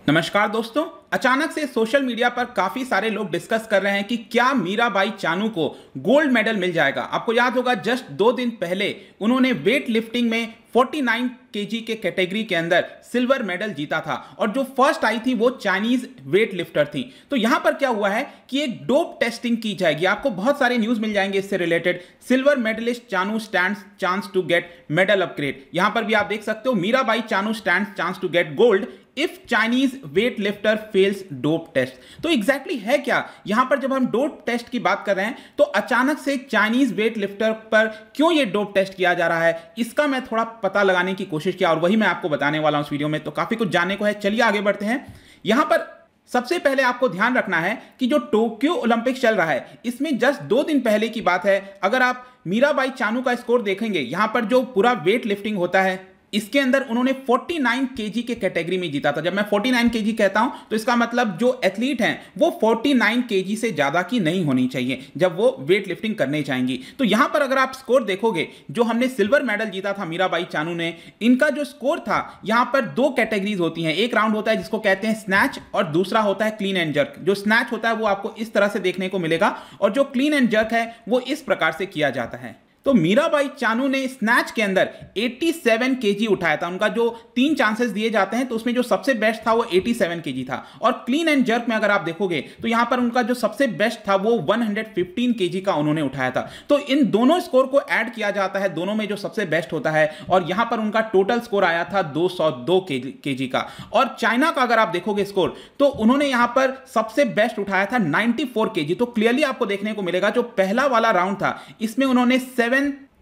नमस्कार दोस्तों। अचानक से सोशल मीडिया पर काफी सारे लोग डिस्कस कर रहे हैं कि क्या मीराबाई चानू को गोल्ड मेडल मिल जाएगा। आपको याद होगा जस्ट 2 दिन पहले उन्होंने वेट लिफ्टिंग में 49 केजी के कैटेगरी के अंदर सिल्वर मेडल जीता था और जो फर्स्ट आई थी वो चाइनीज वेट लिफ्टर थी। तो यहां पर क्या हुआ है कि एक डोप टेस्टिंग की जाएगी। आपको बहुत सारे न्यूज मिल जाएंगे इससे related. Silver medallist Chanu stands chance to get medal upgrade. यहां पर भी आप देख सकते हो Mirabai Chanu stands chance to get gold if Chinese weightlifter fails dope test. तो एग्जैक्टली है क्या यहां पर जब हम डोप टेस्ट की बात कर रहे हैं तो अचानक से चाइनीज वेट लिफ्टर पर क्यों ये डोप टेस्ट किया जा रहा है, इसका मैं थोड़ा पता लगाने की कोशिश किया और वही मैं आपको बताने वाला हूं इस वीडियो में। तो काफी कुछ जानने को है, चलिए आगे बढ़ते हैं। यहां पर सबसे पहले आपको ध्यान रखना है कि जो टोक्यो ओलंपिक्स चल रहा है इसमें जस्ट 2 दिन पहले की बात है। अगर आप मीराबाई चानू का स्कोर देखेंगे, यहां पर जो पूरा वेट लिफ्टिंग होता है इसके अंदर उन्होंने 49 केजी के कैटेगरी में जीता था। जब मैं 49 केजी कहता हूं तो इसका मतलब जो एथलीट हैं वो 49 केजी से ज्यादा की नहीं होनी चाहिए जब वो वेट लिफ्टिंग करने जाएंगी। तो यहां पर अगर आप स्कोर देखोगे, जो हमने सिल्वर मेडल जीता था मीराबाई चानू ने, इनका जो स्कोर था, यहां पर 2 कैटेगरीज होती हैं। एक राउंड होता है जिसको कहते हैं स्नैच और दूसरा होता है क्लीन एंड जर्क। जो स्नैच होता है वो आपको इस तरह से देखने को मिलेगा और जो क्लीन एंड जर्क है वो इस प्रकार से किया जाता है। तो मीराबाई चानू ने स्नैच के अंदर 87 केजी उठाया था। उनका जो 3 चांसेस दिए जाते हैं तो उसमें जो सबसे बेस्ट था वो 87 केजी था। और क्लीन एंड जर्क में अगर आप देखोगे तो यहां पर उनका जो सबसे बेस्ट था वो 115 केजी का उन्होंने उठाया था। तो इन दोनों स्कोर को ऐड किया जाता है, दोनों में जो सबसे बेस्ट होता है, और यहां पर उनका टोटल स्कोर आया था 202 केजी का। और चाइना का अगर आप देखोगे स्कोर तो उन्होंने यहां पर सबसे बेस्ट उठाया था 94 केजी। तो क्लियरली आपको देखने को मिलेगा जो पहला वाला राउंड था इसमें उन्होंने 7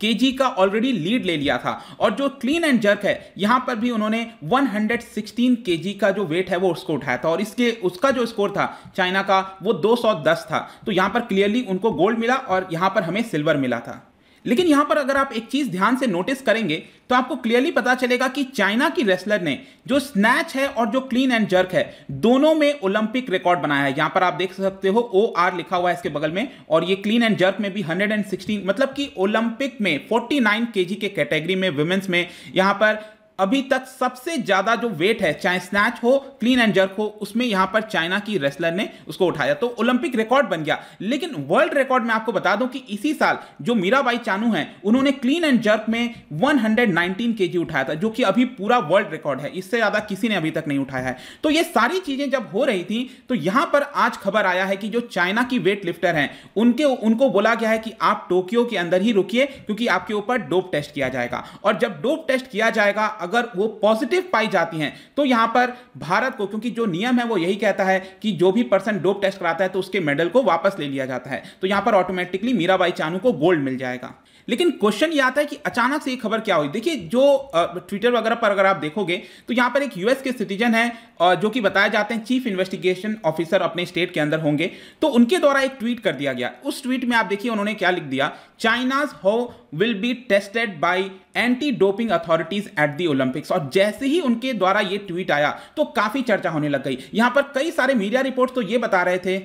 केजी का ऑलरेडी लीड ले लिया था। और जो क्लीन एंड जर्क है यहां पर भी उन्होंने 116 केजी का जो वेट है वो उसको उठाया था और उसका जो स्कोर था चाइना का वो 210 था। तो यहां पर क्लियरली उनको गोल्ड मिला और यहां पर हमें सिल्वर मिला था। लेकिन यहां पर अगर आप एक चीज ध्यान से नोटिस करेंगे तो आपको क्लियरली पता चलेगा कि चाइना की रेसलर ने जो स्नैच है और जो क्लीन एंड जर्क है दोनों में ओलंपिक रिकॉर्ड बनाया है। यहां पर आप देख सकते हो OR लिखा हुआ है इसके बगल में, और ये क्लीन एंड जर्क में भी 116, मतलब कि ओलंपिक में 49 केजी के कैटेगरी में विमेंस में यहां पर अभी तक सबसे ज्यादा जो वेट है, चाहे स्नैच हो क्लीन एंड जर्क हो, उसमें यहां पर चाइना की रेसलर ने उसको उठाया। तो ओलंपिक रिकॉर्ड बन गया। लेकिन वर्ल्ड रिकॉर्ड में आपको बता दूं कि इसी साल जो मीराबाई चानू हैं उन्होंने क्लीन एंड जर्क में 119 केजी उठाया था, जो कि अभी पूरा वर्ल्ड रिकॉर्ड है। इससे ज्यादा किसी ने अभी तक नहीं उठाया है। तो ये सारी चीजें जब हो रही थी तो यहां पर आज खबर आया है कि जो चाइना की वेट लिफ्टर हैं उनको बोला गया है कि आप टोक्यो के अंदर ही रुकिए क्योंकि आपके ऊपर डोप टेस्ट किया जाएगा। और जब डोप टेस्ट किया जाएगा अगर वो पॉजिटिव पाई जाती हैं तो यहां पर भारत को, क्योंकि जो नियम है वो यही कहता है कि जो भी पर्सन डोप टेस्ट कराता है तो उसके मेडल को वापस ले लिया जाता है। तो यहां पर ऑटोमेटिकली मीराबाई चानू को गोल्ड मिल जाएगा। लेकिन क्वेश्चन ये आता है कि अचानक से ये खबर क्या हुई। देखिए जो ट्विटर वगैरह पर अगर आप देखोगे तो यहां पर एक यूएस के सिटीजन है जो कि बताए जाते हैं चीफ इन्वेस्टिगेशन ऑफिसर अपने स्टेट के अंदर होंगे, तो उनके द्वारा एक ट्वीट कर दिया गया। उस ट्वीट में आप देखिए उन्होंने क्या लिख दिया, China's how will be tested by anti doping authorities at the Olympics. और जैसे ही उनके द्वारा ये ट्वीट आया तो काफी चर्चा होने लग गई। यहां पर कई सारे मीडिया रिपोर्ट्स तो ये बता रहे थे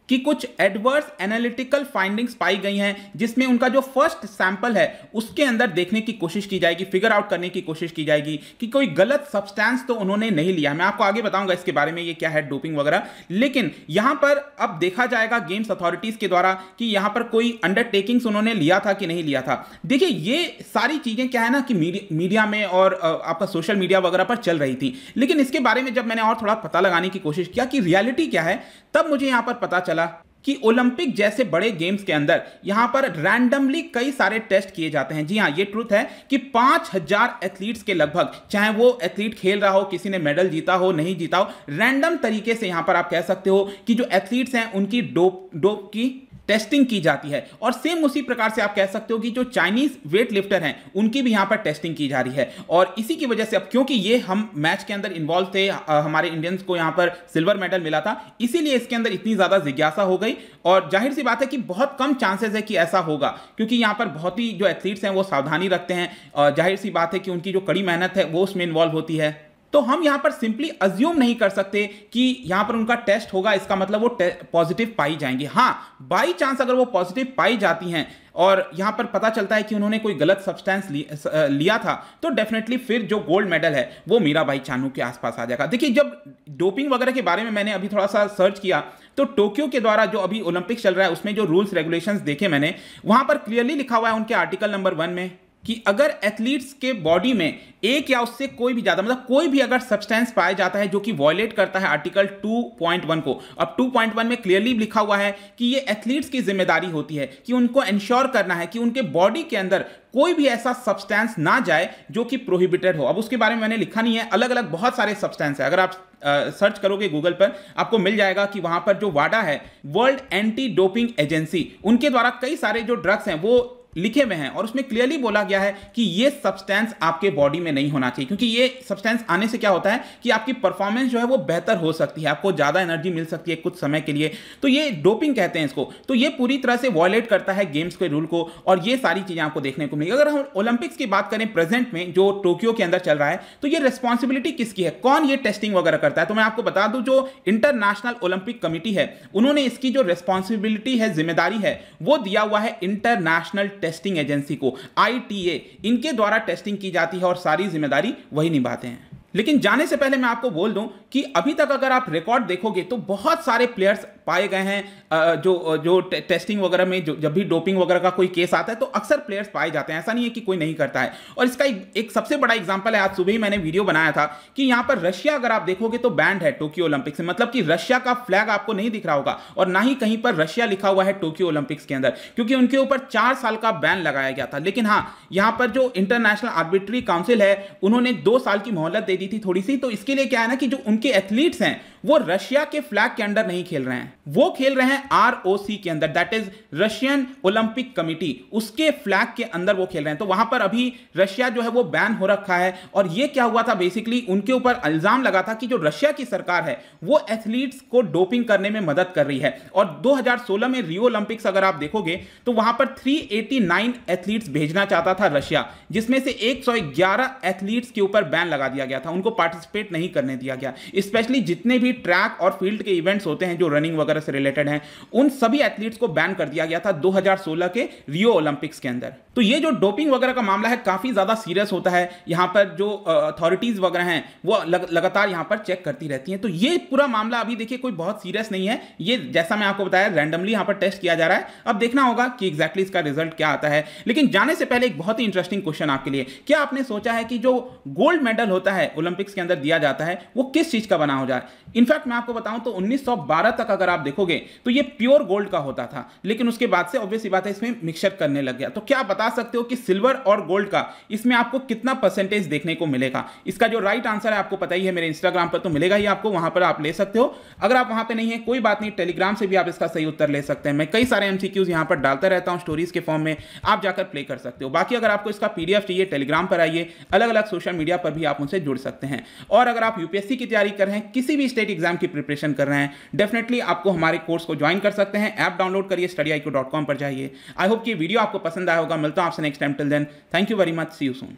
कि कुछ एडवर्स एनालिटिकल फाइंडिंग्स पाई गई हैं जिसमें उनका जो फर्स्ट सैंपल है उसके अंदर देखने की कोशिश की जाएगी, फिगर आउट करने की कोशिश की जाएगी कि कोई गलत सब्सटेंस तो उन्होंने नहीं लिया। मैं आपको आगे बताऊंगा इसके बारे में ये क्या है डोपिंग वगैरह। लेकिन यहां पर अब देखा जाएगा गेम्स अथॉरिटीज के द्वारा कि यहां पर कोई अंडरटेकिंग्स उन्होंने लिया था कि नहीं लिया था। देखिए ये सारी चीजें क्या है ना कि मीडिया में और आपका सोशल मीडिया वगैरह पर चल रही थी। लेकिन इसके बारे में जब मैंने और थोड़ा पता लगाने की कोशिश किया कि रियलिटी क्या है, तब मुझे यहां पर पता चला कि ओलंपिक जैसे बड़े गेम्स के अंदर यहां पर रैंडमली कई सारे टेस्ट किए जाते हैं। जी हां, ये ट्रूथ है कि 5000 एथलीट्स के लगभग, चाहे वो एथलीट खेल रहा हो, किसी ने मेडल जीता हो नहीं जीता हो, रैंडम तरीके से यहां पर आप कह सकते हो कि जो एथलीट्स हैं उनकी डोप की टेस्टिंग की जाती है। और सेम उसी प्रकार से आप कह सकते हो कि जो चाइनीज वेट लिफ्टर हैं उनकी भी यहां पर टेस्टिंग की जा रही है। और इसी की वजह से अब क्योंकि ये हम मैच के अंदर इन्वॉल्व थे, हमारे इंडियंस को यहां पर सिल्वर मेडल मिला था, इसीलिए इसके अंदर इतनी ज्यादा जिज्ञासा हो गई। और जाहिर सी बात है कि बहुत कम चांसेस है कि ऐसा होगा क्योंकि यहां पर बहुत ही जो एथलीट्स हैं वो सावधानी रखते हैं। जाहिर सी बात है कि उनकी जो कड़ी मेहनत है वो उसमें इन्वॉल्व होती है। तो हम यहां पर सिंपली अज्यूम नहीं कर सकते कि यहां पर उनका टेस्ट होगा इसका मतलब वो पॉजिटिव पाई जाएंगी। हां, बाई चांस अगर वो पॉजिटिव पाई जाती हैं और यहां पर पता चलता है कि उन्होंने कोई गलत सब्सटेंस लिया था, तो डेफिनेटली फिर जो गोल्ड मेडल है वो मीराबाई चानू के आसपास आ जाएगा। देखिए, जब डोपिंग वगैरह के बारे में मैंने अभी थोड़ा सा सर्च किया तो टोक्यो के द्वारा जो अभी ओलंपिक्स चल रहा है उसमें जो रूल्स रेगुलेशंस देखे मैंने, वहां पर क्लियरली लिखा हुआ है उनके आर्टिकल नंबर 1 में कि अगर एथलीट्स के बॉडी में एक या उससे कोई भी ज्यादा मतलब कोई भी अगर सब्सटेंस पाया जाता है जो कि वॉयलेट करता है आर्टिकल 2.1 को, अब 2.1 में क्लियरली लिखा हुआ है कि ये एथलीट्स की जिम्मेदारी होती है कि उनको इंश्योर करना है कि उनके बॉडी के अंदर कोई भी ऐसा सब्सटेंस ना जाए जो कि प्रोहिबिटेड हो। अब उसके बारे में मैंने लिखा नहीं है, अलग अलग बहुत सारे सब्सटेंस है, अगर आप सर्च करोगे गूगल पर आपको मिल जाएगा कि वहां पर जो वाडा है, वर्ल्ड एंटी डोपिंग एजेंसी, उनके द्वारा कई सारे जो ड्रग्स हैं वो लिखे हुए हैं और उसमें क्लियरली बोला गया है कि ये सब्सटेंस आपके बॉडी में नहीं होना चाहिए, क्योंकि ये सब्सटेंस आने से क्या होता है कि आपकी परफॉर्मेंस जो है वो बेहतर हो सकती है, आपको ज्यादा एनर्जी मिल सकती है कुछ समय के लिए, तो ये डोपिंग कहते हैं इसको। तो ये पूरी तरह से वॉयलेट करता है गेम्स के रूल को और ये सारी चीजें आपको देखने को मिलेगी। अगर हम ओलंपिक्स की बात करें प्रेजेंट में जो टोक्यो के अंदर चल रहा है, तो ये रिस्पॉन्सिबिलिटी किसकी है, कौन ये टेस्टिंग वगैरह करता है? तो मैं आपको बता दूं, जो इंटरनेशनल ओलंपिक कमिटी है उन्होंने इसकी जो रिस्पॉन्सिबिलिटी है, जिम्मेदारी है, वो दिया हुआ है इंटरनेशनल टेस्टिंग एजेंसी को, ITA, इनके द्वारा टेस्टिंग की जाती है और सारी जिम्मेदारी वही निभाते हैं। लेकिन जाने से पहले मैं आपको बोल दूं कि अभी तक अगर आप रिकॉर्ड देखोगे तो बहुत सारे प्लेयर्स पाए गए हैं जो टेस्टिंग वगैरह में जब भी डोपिंग वगैरह का कोई केस आता है तो अक्सर प्लेयर्स पाए जाते हैं, ऐसा नहीं है कि कोई नहीं करता है। और इसका एक सबसे बड़ा एग्जांपल है, आज सुबह ही मैंने वीडियो बनाया था कि यहां पर रशिया अगर आप देखोगे तो बैंड है टोक्यो ओलंपिक्स में, मतलब कि रशिया का फ्लैग आपको नहीं दिख रहा होगा और ना ही कहीं पर रशिया लिखा हुआ है टोक्यो ओलंपिक्स के अंदर, क्योंकि उनके ऊपर 4 साल का बैन लगाया गया था। लेकिन हाँ, यहां पर जो इंटरनेशनल आर्बिट्री काउंसिल है उन्होंने 2 साल की मोहलत दे दी थी थोड़ी सी, तो इसके लिए क्या है ना कि जो उनके एथलीट्स हैं वो रशिया के फ्लैग के अंडर नहीं खेल रहे हैं, वो खेल रहे हैं ROC के अंदर, that is Russian Olympic committee, उसके फ्लैग के अंदर वो खेल रहे हैं। तो वहां पर अभी रशिया जो है वो बैन हो रखा है। और ये क्या हुआ था, बेसिकली उनके ऊपर इल्जाम लगा था कि जो रशिया की सरकार है वो एथलीट्स को डोपिंग करने में मदद कर रही है। और 2016 में रियो ओलंपिक्स अगर आप देखोगे तो वहां पर 389 एथलीट्स भेजना चाहता था रशिया, जिसमें से 111 एथलीट्स के ऊपर बैन लगा दिया गया था, उनको पार्टिसिपेट नहीं करने दिया गया। स्पेशली जितने भी ट्रैक और फील्ड के इवेंट्स होते हैं जो रनिंग वगैरह से रिलेटेड हैं, उन सभी एथलीट्स को बैन कर दिया गया था 2016 के रियो ओलंपिक्स के अंदर। तो ये जो डोपिंग वगैरह का मामला है काफी ज्यादा सीरियस होता है, यहां पर जो अथॉरिटीज वगैरह हैं वो लगातार यहां पर चेक करती रहती हैं। तो ये पूरा मामला अभी देखिए कोई बहुत सीरियस नहीं है, ये जैसा मैं आपको बताया रैंडमली यहां पर टेस्ट किया जा रहा है, अब देखना होगा कि एग्जैक्टली इसका रिजल्ट क्या आता है। लेकिन जाने से पहले एक बहुत ही इंटरेस्टिंग क्वेश्चन आपके लिए, क्या आपने सोचा है कि जो गोल्ड मेडल होता है ओलंपिक्स के अंदर दिया जाता है वो किस चीज का बना हो जाए? इनफैक्ट मैं आपको बताऊं तो 1912 तक अगर आप देखोगे तो ये प्योर गोल्ड का होता था, लेकिन उसके बाद से ऑब्वियस सी बात है इसमें मिक्सचर करने लग गया। तो क्या आप बता सकते हो कि सिल्वर और गोल्ड का इसमें आपको कितना परसेंटेज देखने को मिलेगा? इसका जो राइट आंसर है आपको पता ही है, मेरे इंस्टाग्राम पर तो मिलेगा ही आपको, वहां पर आप ले सकते हो। अगर आप वहां पर नहीं है कोई बात नहीं, टेलीग्राम से भी आप इसका सही उत्तर ले सकते हैं। मैं कई सारे MCQs यहां पर डालता रहता हूं स्टोरीज के फॉर्म में, आप जाकर प्ले कर सकते हो। बाकी अगर आपको इसका PDF चाहिए टेलीग्राम पर आइए, अलग अलग सोशल मीडिया पर भी आप उनसे जुड़ सकते हैं। और अगर आप UPSC की तैयारी कर रहे हैं, किसी भी स्टेट एग्जाम की प्रिपरेशन कर रहे हैं, डेफिनेटली आपको हमारे कोर्स को ज्वाइन कर सकते हैं। ऐप डाउनलोड करिए, studiiq.com पर जाइए। आई होप कि वीडियो आपको पसंद आया होगा। मिलता हूं आपसे next time, till then thank you very much, see you soon.